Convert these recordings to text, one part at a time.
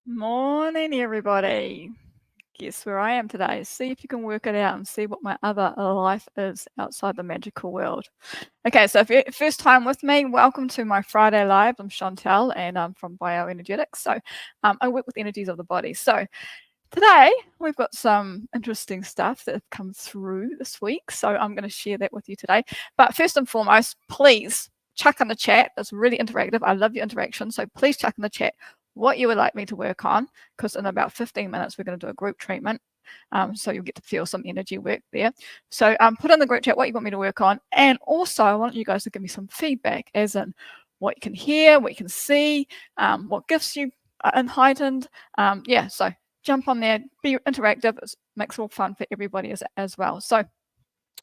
Morning, everybody. Guess where I am today? See if you can work it out and see what my other life is outside the magical world. Okay, so if you're first time with me, welcome to my Friday Live. I'm Chantelle and I'm from Bioenergetics. So I work with energies of the body. So today we've got some interesting stuff that have come through this week. So I'm going to share that with you today. But first and foremost, please chuck in the chat. It's really interactive. I love your interaction. So please chuck in the chat what you would like me to work on, because in about 15 minutes we're going to do a group treatment. So you'll get to feel some energy work there. So put in the group chat what you want me to work on. And also I want you guys to give me some feedback, as in what you can hear, what you can see, what gifts you are heightened. Yeah, so jump on there, be interactive. It makes it all fun for everybody as well. So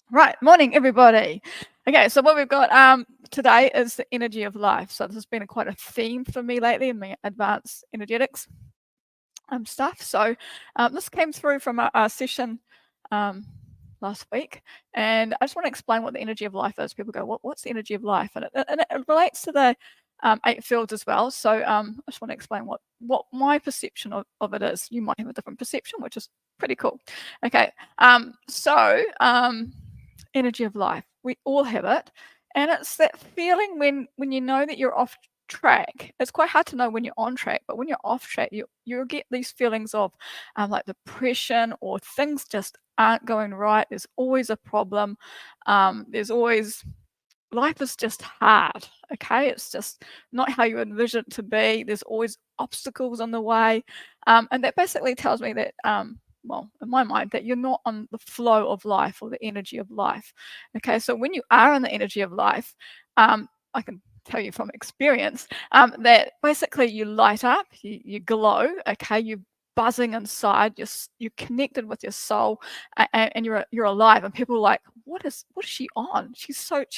right, morning everybody. Okay, so what we've got today is the energy of life. So this has been quite a theme for me lately in my advanced energetics stuff. So this came through from our session last week, and I just want to explain what the energy of life is. People go, what's the energy of life? And it relates to the 8 fields as well. So I just want to explain what my perception of it is. You might have a different perception, which is pretty cool. Okay, so energy of life, we all have it, and it's that feeling when you know that you're off track. It's quite hard to know when you're on track, but when you're off track, you'll get these feelings of like depression, or things just aren't going right. There's always a problem. There's always, life is just hard. Okay, it's just not how you envision it to be. There's always obstacles on the way, and that basically tells me that well, in my mind, that you're not on the flow of life or the energy of life. Okay, so when you are in the energy of life, I can tell you from experience that basically you light up, you glow. Okay, you're buzzing inside, you're connected with your soul, and you're alive. And people are like, what is she on? She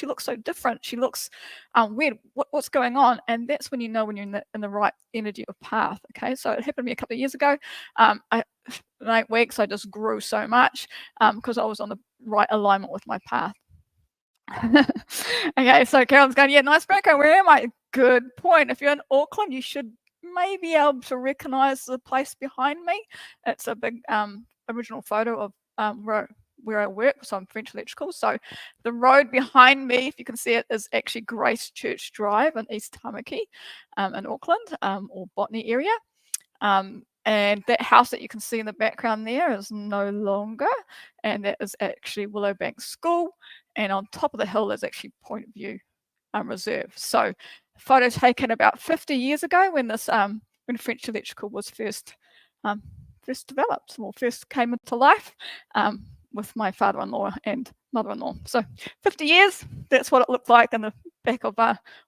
looks so different. She looks weird. What's going on? And that's when you know when you're in the right energy of path. Okay, so it happened to me a couple of years ago. In 8 weeks I just grew so much because I was on the right alignment with my path. Okay, so Carolyn's going, yeah, nice Branko, where am I? Good point. If you're in Auckland, you should maybe be able to recognize the place behind me. It's a big original photo of where I work. So I'm French Electrical. So the road behind me, if you can see it, is actually Grace Church Drive in East Tamaki in Auckland, or Botany area. And that house that you can see in the background there is no longer, and that is actually Willowbank School. And on top of the hill is actually Point of View Reserve. So photo taken about 50 years ago when this when French Electrical was first developed, or first came into life, with my father-in-law and mother-in-law. So 50 years, that's what it looked like in the back of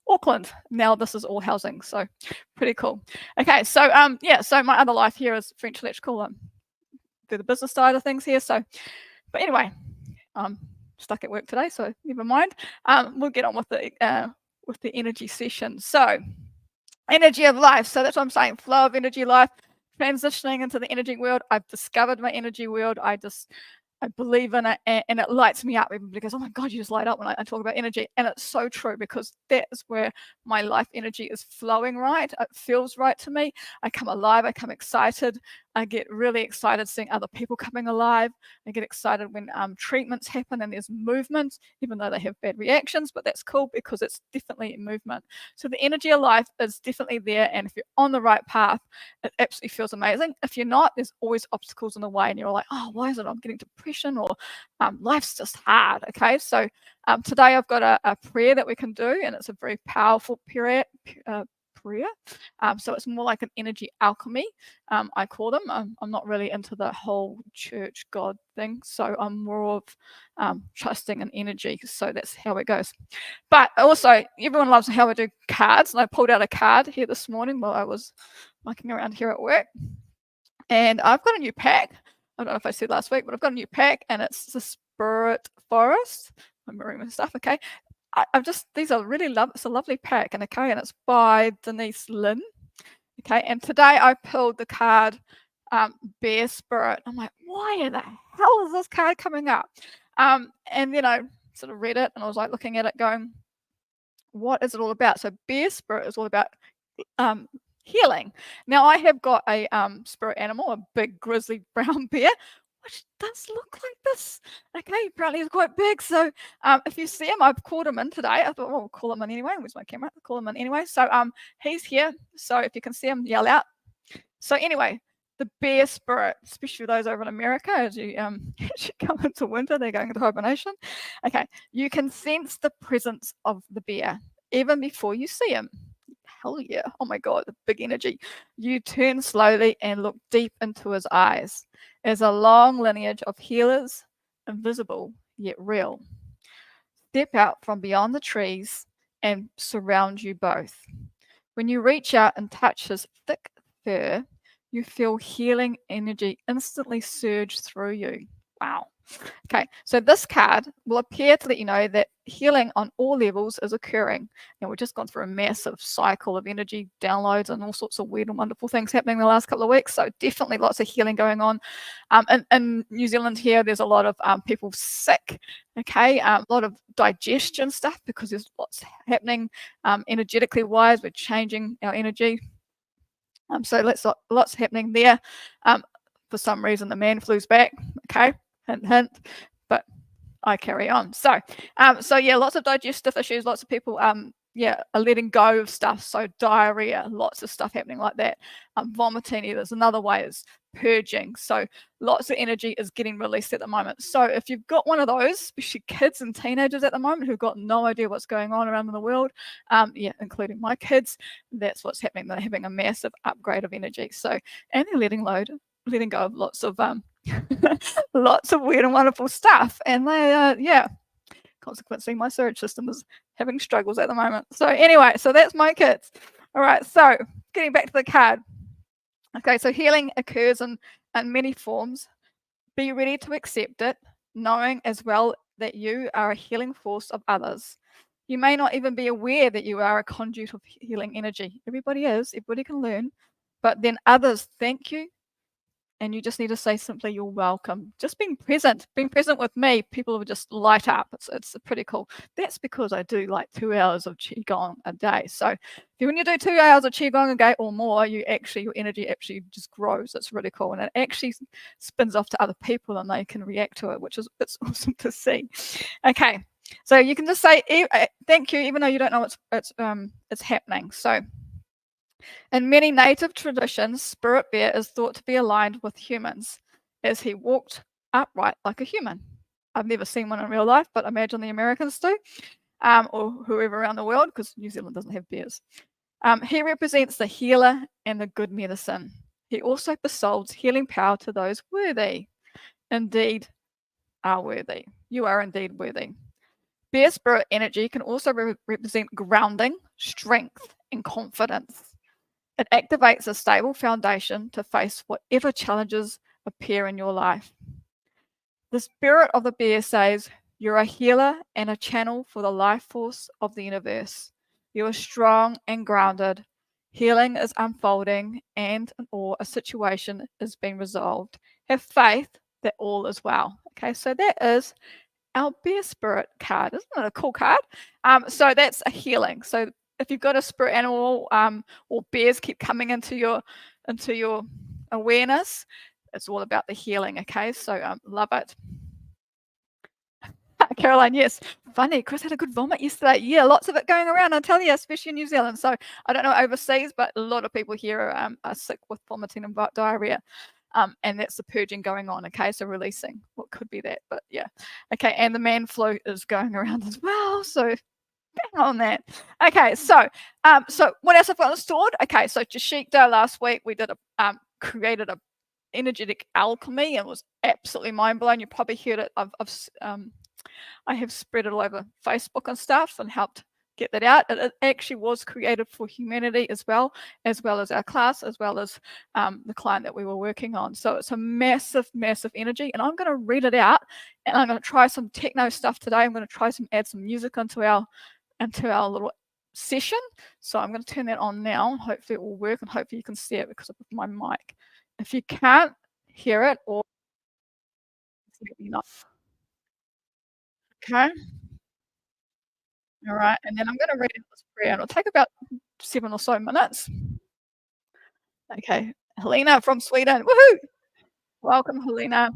Auckland. Now this is all housing, so pretty cool. Okay, so yeah, so my other life here is French Electrical, do the business side of things here. So, but anyway, stuck at work today, so never mind. We'll get on with the energy session. So energy of life. So that's what I'm saying, flow of energy life, transitioning into the energy world. I've discovered my energy world. I believe in it, and it lights me up. Everybody goes, oh my God, you just light up when I talk about energy. And it's so true, because that is where my life energy is flowing right. It feels right to me. I come alive. I come excited. I get really excited seeing other people coming alive. I get excited when treatments happen and there's movement, even though they have bad reactions, but that's cool because it's definitely movement. So the energy of life is definitely there. And if you're on the right path, it absolutely feels amazing. If you're not, there's always obstacles in the way, and you're like, oh, why is it I'm getting depression, or life's just hard. Okay, so today I've got a prayer that we can do, and it's a very powerful prayer. So it's more like an energy alchemy, I call them. I'm not really into the whole church God thing, so I'm more of trusting in energy. So that's how it goes. But also, everyone loves how I do cards, and I pulled out a card here this morning while I was mucking around here at work. And I've got a new pack. I don't know if I said last week, but I've got a new pack, and it's the Spirit Forest. I'm mirroring my stuff, okay. These are really it's a lovely pack, and okay, and it's by Denise Lynn. Okay, and today I pulled the card Bear Spirit. I'm like, why in the hell is this card coming up? And then I sort of read it, and I was like looking at it going, what is it all about? So Bear Spirit is all about healing. Now, I have got a spirit animal, a big grizzly brown bear, which does look like this. Okay, apparently he's quite big. So if you see him, I've called him in today. I thought, well, we'll call him in anyway. Where's my camera? I'll call him in anyway. So he's here. So if you can see him, yell out. So anyway, the bear spirit, especially those over in America, as you, as you come into winter, they're going into hibernation. Okay, you can sense the presence of the bear even before you see him. Hell yeah. Oh my God, the big energy. You turn slowly and look deep into his eyes. There's a long lineage of healers, invisible yet real. Step out from beyond the trees and surround you both. When you reach out and touch his thick fur, you feel healing energy instantly surge through you. Wow. Okay, so this card will appear to let you know that healing on all levels is occurring. Now, we've just gone through a massive cycle of energy downloads and all sorts of weird and wonderful things happening in the last couple of weeks. So definitely lots of healing going on. In New Zealand here, there's a lot of people sick. Okay, a lot of digestion stuff because there's lots happening energetically wise. We're changing our energy. So lots happening there. For some reason, the man flu's back. Okay, hint, hint. But I carry on. So yeah, lots of digestive issues. Lots of people, are letting go of stuff. So diarrhea, lots of stuff happening like that. Vomiting. There's another way is purging. So lots of energy is getting released at the moment. So if you've got one of those, especially kids and teenagers at the moment who've got no idea what's going on around in the world, including my kids, that's what's happening. They're having a massive upgrade of energy. So, and they're letting go of lots of lots of weird and wonderful stuff. And they, consequently, my surge system is having struggles at the moment. So anyway, so that's my kids. All right, so getting back to the card. Okay, so healing occurs in many forms. Be ready to accept it, knowing as well that you are a healing force of others. You may not even be aware that you are a conduit of healing energy. Everybody is, everybody can learn, but then others thank you. And you just need to say simply, you're welcome. Just being present with me, people will just light up. It's pretty cool. That's because I do like 2 hours of Qigong a day. So when you do 2 hours of Qigong a day or more, your energy actually just grows. It's really cool. And it actually spins off to other people and they can react to it, it's awesome to see. Okay. So you can just say, thank you, even though you don't know it's happening. So in many native traditions, Spirit Bear is thought to be aligned with humans, as he walked upright like a human. I've never seen one in real life, but imagine the Americans do, or whoever around the world, because New Zealand doesn't have bears. He represents the healer and the good medicine. He also bestows healing power to those worthy. Indeed, are worthy. You are indeed worthy. Bear spirit energy can also represent grounding, strength, and confidence. It activates a stable foundation to face whatever challenges appear in your life. The spirit of the bear says, you're a healer and a channel for the life force of the universe. You are strong and grounded. Healing is unfolding or a situation is being resolved. Have faith that all is well. Okay, so that is our bear spirit card. Isn't it a cool card? So that's a healing. So if you've got a spirit animal or bears keep coming into your awareness, it's all about the healing. Okay, so love it. Caroline, yes, funny. Chris had a good vomit yesterday. Yeah, lots of it going around. I tell you, especially in New Zealand. So I don't know overseas, but a lot of people here are sick with vomiting and diarrhea. And that's the purging going on. Okay, so releasing what could be that, but yeah. Okay, and the man flu is going around as well. So on that. Okay, so what else I've got stored? Okay, so Jashikta last week we did created a energetic alchemy and it was absolutely mind blowing. You probably heard it. I have spread it all over Facebook and stuff and helped get that out. It actually was created for humanity as well as our class, as well as the client that we were working on. So it's a massive, massive energy. And I'm going to read it out and I'm going to try some techno stuff today. I'm going to try add some music into our little session. So I'm going to turn that on now. Hopefully it will work and hopefully you can see it because of my mic. If you can't hear it or let me know. Okay. All right. And then I'm going to read it this prayer. It'll take about 7 or so minutes. Okay. Helena from Sweden. Woohoo! Welcome, Helena.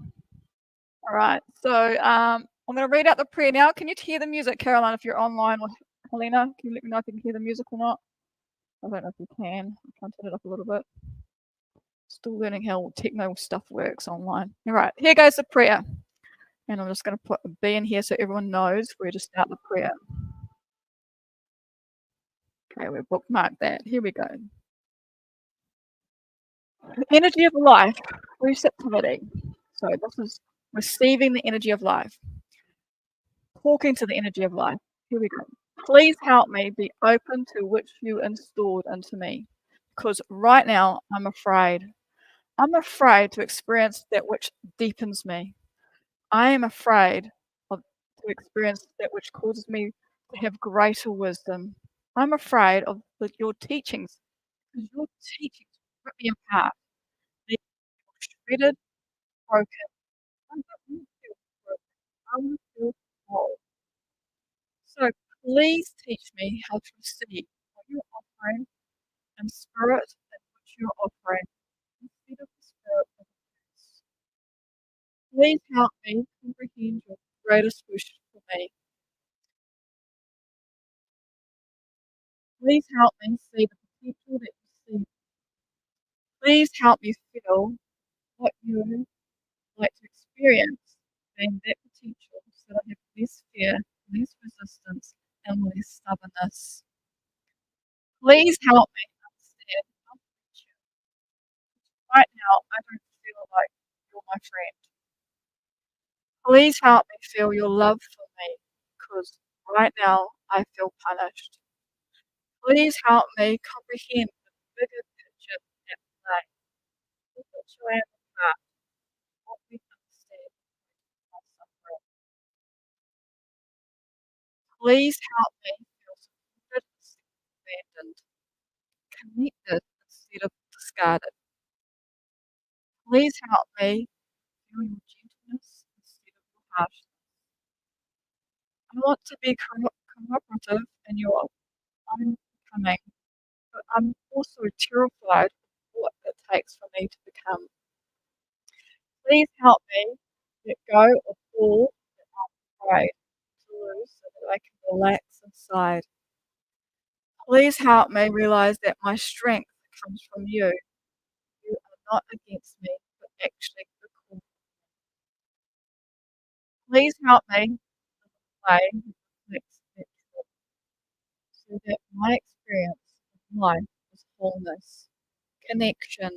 All right. So I'm going to read out the prayer now. Can you hear the music, Caroline, if you're online? Or Helena, can you let me know if you can hear the music or not? I don't know if you can. I'm trying to turn it up a little bit. Still learning how techno stuff works online. All right. Here goes the prayer. And I'm just going to put a B in here so everyone knows where to start the prayer. Okay, we've bookmarked that. Here we go. The energy of life, receptivity. So this is receiving the energy of life, talking to the energy of life. Here we go. Please help me be open to which you installed into me, because right now I'm afraid. I'm afraid to experience that which deepens me. I am afraid of to experience that which causes me to have greater wisdom. I'm afraid of your teachings, because your teachings rip me apart. They feel shredded, broken. I don't want to feel broken. I want to feel whole. So please teach me how to receive what you're offering and spirit and what you're offering instead of the spirit of abuse. Please help me comprehend your greatest wish for me. Please help me see the potential that you see. Please help me feel what you like to experience being that potential so that I have less fear, less resistance, and less stubbornness. Please help me understand how much you. Right now, I don't feel like you're my friend. Please help me feel your love for me because right now I feel punished. Please help me comprehend the bigger picture at play. The picture I am a part, what we understand my suffering. Please help me feel supported instead of abandoned, connected instead of discarded. Please help me feel your gentleness instead of your harshness. I want to be cooperative in your own becoming, but I'm also terrified of what it takes for me to become. Please help me let go of all that I'm afraid to lose so that I can relax inside. Please help me realize that my strength comes from you. You are not against me, but actually for me. Please help me in a way that reflects that truth, so that my experience of life is wholeness, connection,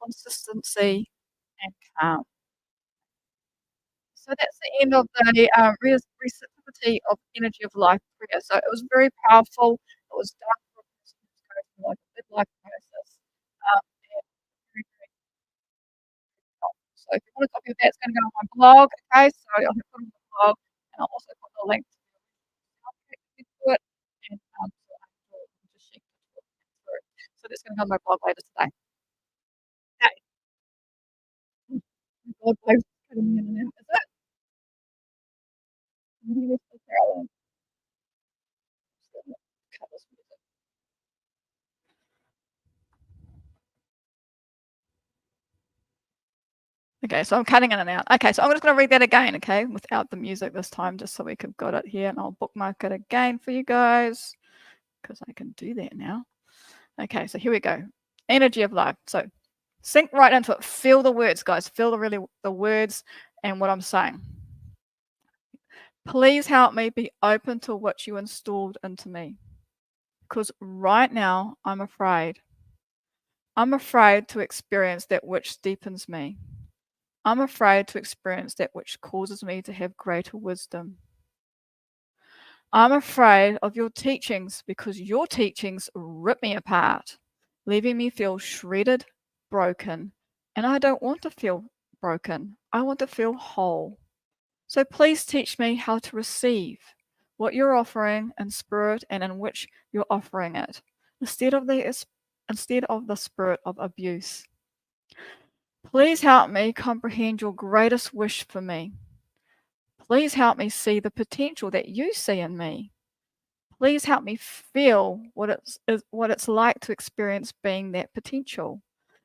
consistency, and calm. So that's the end of the receptivity of energy of life prayer. So it was very powerful. It was done for a person who's going through like a midlife crisis. And very, very helpful. So if you want a copy of that, it's going to go on my blog. Okay, so I'll put it on the blog, and I'll also put the link to the original soundtrack to it, and so I will just shake the talk through. So that's going to go on my blog later today. Okay. My blog post is cutting in and out. Is it? Can you hear this, Carolyn? Cut this music. Okay, so I'm cutting in and out. Okay, so I'm just going to read that again, okay, without the music this time, just so we could got it here, and I'll bookmark it again for you guys, because I can do that now. Okay, so here we go. Energy of life. So sink right into it. Feel the words, guys. Feel the words and what I'm saying. Please help me be open to what you installed into me, because right now I'm afraid. I'm afraid to experience that which deepens me. I'm afraid to experience that which causes me to have greater wisdom. I'm afraid of your teachings because your teachings rip me apart, leaving me feel shredded, broken, and I don't want to feel broken. I want to feel whole. So please teach me how to receive what you're offering in spirit and in which you're offering it, instead of the spirit of abuse. Please help me comprehend your greatest wish for me. Please help me see the potential that you see in me. Please help me feel what it's like to experience being that potential.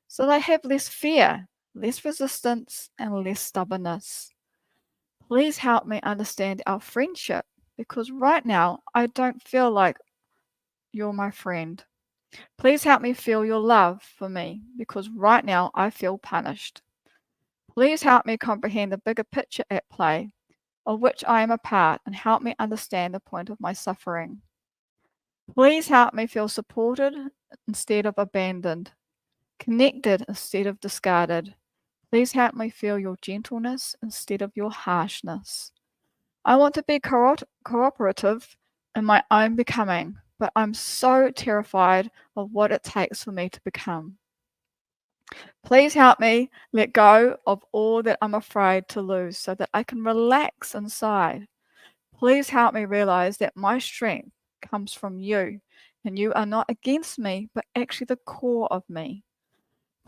so that I have less fear, less resistance, and less stubbornness. Please help me understand our friendship, because right now I don't feel like you're my friend. Please help me feel your love for me, because right now I feel punished. Please help me comprehend the bigger picture at play, of which I am a part, and help me understand the point of my suffering. Please help me feel supported instead of abandoned, connected instead of discarded. Please help me feel your gentleness instead of your harshness. I want to be cooperative in my own becoming, but I'm so terrified of what it takes for me to become. Please help me let go of all that I'm afraid to lose so that I can relax inside. Please help me realize that my strength comes from you, and you are not against me, but actually the core of me.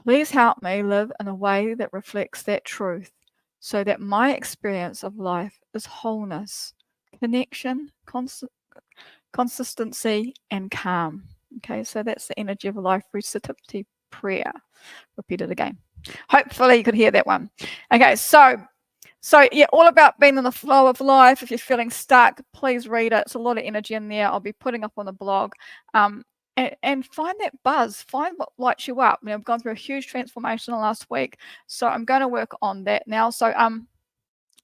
Please help me live in a way that reflects that truth so that my experience of life is wholeness, connection, consistency, and calm. Okay, so that's the energy of life receptivity prayer. Repeat it again. Hopefully you could hear that one. Okay, so yeah, all about being in the flow of life. If you're feeling stuck, please read it. It's a lot of energy in there. I'll be putting up on the blog. And find that buzz, find what lights you up. I've gone through a huge transformation last week, so I'm going to work on that now. So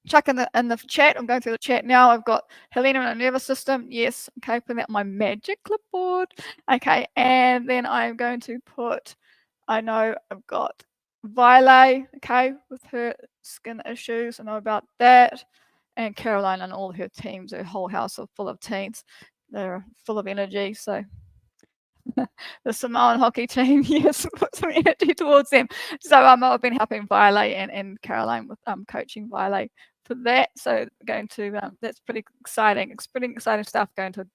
chuck in the chat. I'm going through the chat now. I've got Helena and the nervous system. Yes, okay, putting that on my magic clipboard. Okay, and then I'm going to put, I know I've got Violet, okay, with her skin issues. I know about that. And Caroline and all her teams, her whole house are full of teens. They're full of energy, so the Samoan hockey team, yes, put some energy towards them. So I've been helping Violet and Caroline with coaching Violet for that. So going to that's pretty exciting. It's pretty exciting stuff going to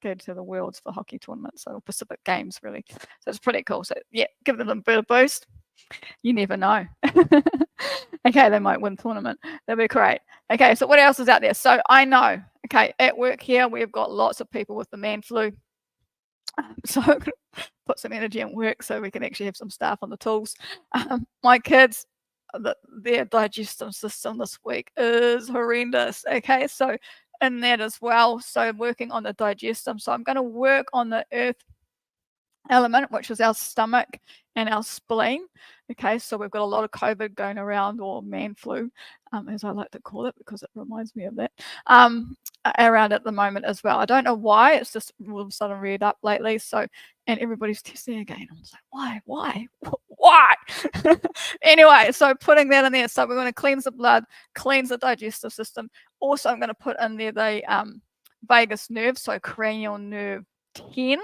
go to the Worlds for hockey tournaments, so Pacific Games really. So it's pretty cool. So yeah, give them a bit of boost. You never know. Okay, they might win tournament. That'd be great. Okay, so what else is out there? So I know, okay, at work here, we've got lots of people with the man flu. So I'm going to put some energy in work so we can actually have some staff on the tools. My kids, their digestive system this week is horrendous. Okay, so in that as well. So working on the digestive. So I'm going to work on the earth element, which is our stomach and our spleen. Okay, so we've got a lot of COVID going around, or man flu, as I like to call it, because it reminds me of that, around at the moment as well. I don't know why, it's just all of a sudden reared up lately. So, and everybody's testing again. I'm just like, why? Anyway, so putting that in there. So we're going to cleanse the blood, cleanse the digestive system. Also, I'm going to put in there the vagus nerve, so cranial nerve 10.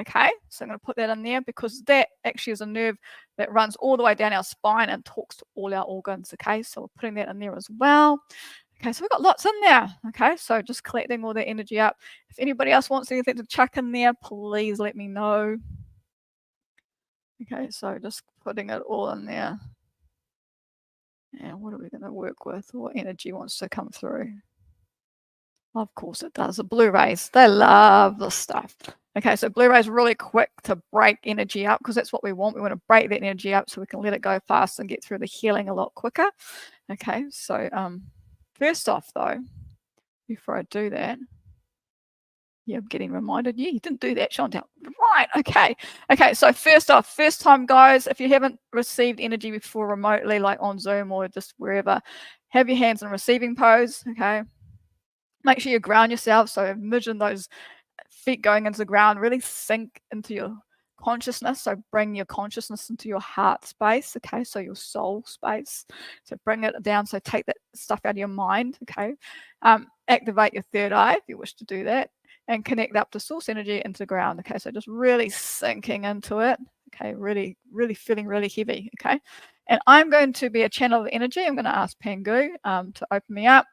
Okay, so I'm going to put that in there because that actually is a nerve that runs all the way down our spine and talks to all our organs. Okay, so we're putting that in there as well. Okay, so we've got lots in there. Okay, so just collecting all that energy up. If anybody else wants anything to chuck in there, please let me know. Okay, so just putting it all in there. And what are we going to work with? What energy wants to come through? Of course it does. The Blu-rays, they love this stuff. Okay, so Blu-rays really quick to break energy up, because that's what we want. We want to break that energy up so we can let it go fast and get through the healing a lot quicker. Okay, so first off though, before I do that, yeah, I'm getting reminded. Yeah, you didn't do that, Chantelle. Right, okay. Okay, so first off, first time guys, if you haven't received energy before remotely, like on Zoom or just wherever, have your hands in receiving pose, okay? Make sure you ground yourself. So envision those feet going into the ground, really sink into your consciousness. So bring your consciousness into your heart space, okay? So your soul space. So bring it down. So take that stuff out of your mind, okay? Activate your third eye if you wish to do that, and connect up to source energy into the ground, okay? So just really sinking into it, okay? Really, really feeling really heavy, okay? And I'm going to be a channel of energy. I'm going to ask Pangu to open me up.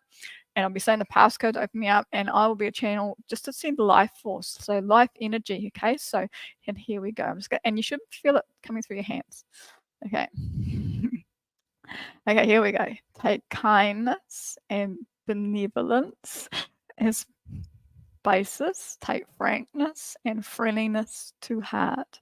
And I'll be saying the passcode to open me up, and I will be a channel just to send life force, so life energy. Okay, so and here we go. I'm just going, and you should feel it coming through your hands. Okay. Okay, here we go. Take kindness and benevolence as basis. Take frankness and friendliness to heart.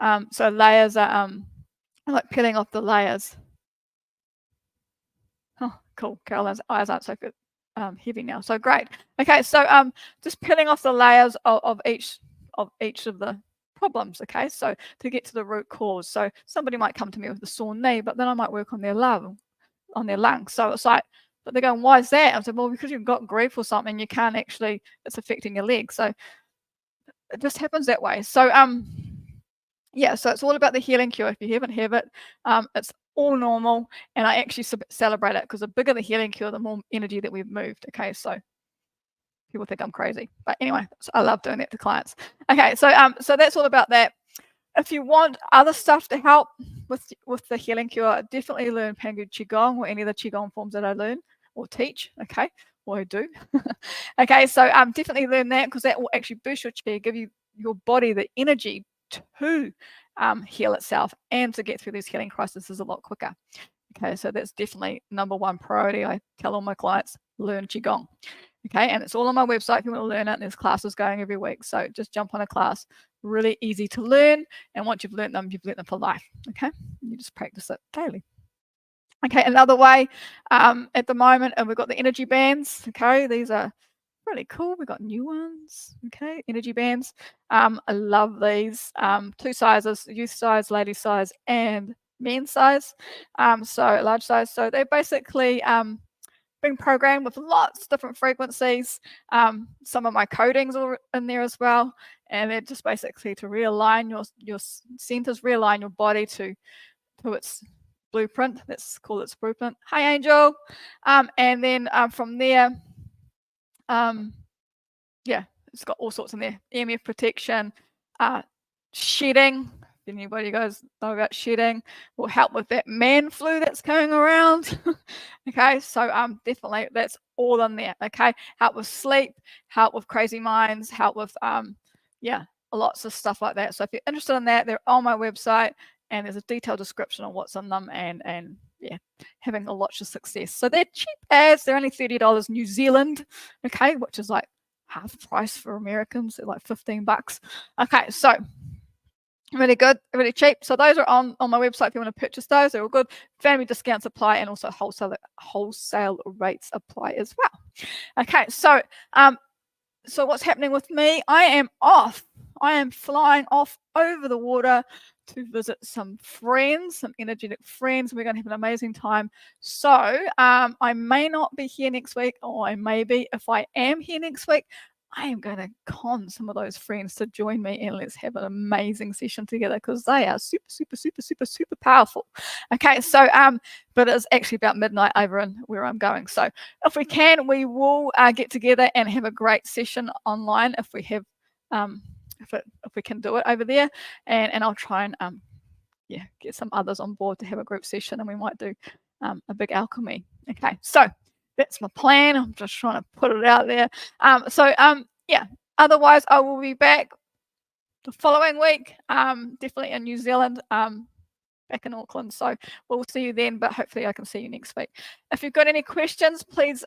So layers are like peeling off the layers. Oh, cool. Caroline's eyes aren't so good, heavy now. So great. Okay, so just peeling off the layers of each of the problems. Okay, so to get to the root cause. So somebody might come to me with a sore knee, but then I might work on their lungs. So it's like, but they're going, why is that? I said, well, because you've got grief or something, you can't actually. It's affecting your leg. So it just happens that way. So yeah, so it's all about the healing cure. If you haven't have it, it's all normal, and I actually celebrate it because the bigger the healing cure, the more energy that we've moved. Okay, so people think I'm crazy, but anyway, so I love doing that to clients. Okay, so so that's all about that. If you want other stuff to help with the healing cure, definitely learn Pangu Qigong or any of the Qigong forms that I learn or teach. Okay, or I do. Okay, so definitely learn that because that will actually boost your Qi, give you your body the energy to heal itself and to get through these healing crises a lot quicker. Okay, so that's definitely number one priority. I tell all my clients, learn Qigong. Okay, and it's all on my website if you want to learn it, and there's classes going every week. So just jump on a class. Really easy to learn, and once you've learned them for life. Okay, you just practice it daily. Okay, another way at the moment, and we've got the energy bands. Okay, these are really cool. We've got new ones. Okay, energy bands. I love these. Two sizes: youth size, lady size, and men's size. So large size. So they're basically being programmed with lots of different frequencies. Some of my codings are in there as well, and they're just basically to realign your centers, realign your body to its blueprint. Let's call it its blueprint. Hi, Angel. And then from there, yeah, it's got all sorts in there. EMF protection, shedding. If anybody guys know about shedding, will help with that man flu that's going around. Okay, so definitely that's all in there. Okay, help with sleep, help with crazy minds, help with yeah, lots of stuff like that. So if you're interested in that, they're on my website, and there's a detailed description of what's in them, and yeah, having a lot of success. So they're cheap as they're only $30 New Zealand, okay, which is like half price for Americans, they're like $15. Okay, so really good, really cheap. So those are on my website if you want to purchase those. They're all good. Family discounts apply, and also wholesale rates apply as well. Okay, so so what's happening with me? I am off. I am flying off over the water to visit some friends, some energetic friends. We're going to have an amazing time. So I may not be here next week, or I may be. If I am here next week, I am going to con some of those friends to join me, and let's have an amazing session together because they are super, super, super, super, super powerful. Okay, so but it's actually about midnight over in where I'm going. So if we can, we will get together and have a great session online if we have if we can do it over there, and I'll try and yeah, get some others on board to have a group session, and we might do a big alchemy. Okay, so that's my plan. I'm just trying to put it out there. Yeah, otherwise I will be back the following week, definitely in New Zealand, back in Auckland. So we'll see you then, but hopefully I can see you next week. If you've got any questions, please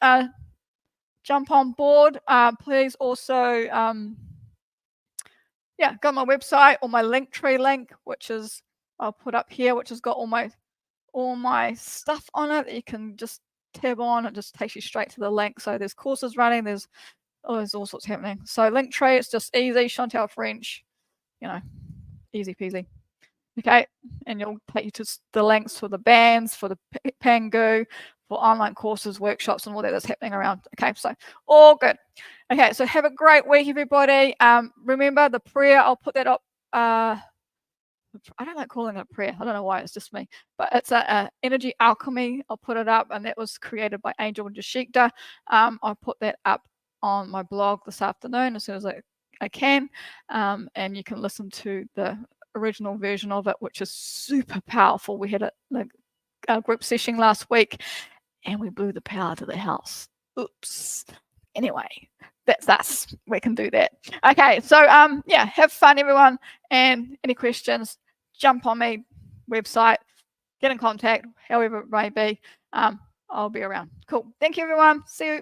jump on board. Please also yeah, go on my website or my Linktree link, which is I'll put up here, which has got all my stuff on it. You can just tab on, it just takes you straight to the link. So there's courses running, there's all sorts happening. So Linktree, it's just easy, Chantelle French, you know, easy peasy. Okay, and you'll take you to the links for the bands, for the Pangu, for online courses, workshops, and all that's happening around. Okay, so all good. Okay, so have a great week, everybody. Remember the prayer, I'll put that up. I don't like calling it a prayer. I don't know why, it's just me. But it's a energy alchemy. I'll put it up, and that was created by Angel and Jashikta. I'll put that up on my blog this afternoon as soon as I can. And you can listen to the original version of it, which is super powerful. We had a group session last week, and we blew the power to the house. Oops. Anyway, that's us. We can do that. Okay, so yeah, have fun, everyone. And any questions, jump on my website, get in contact, however it may be. I'll be around. Cool. Thank you, everyone. See you.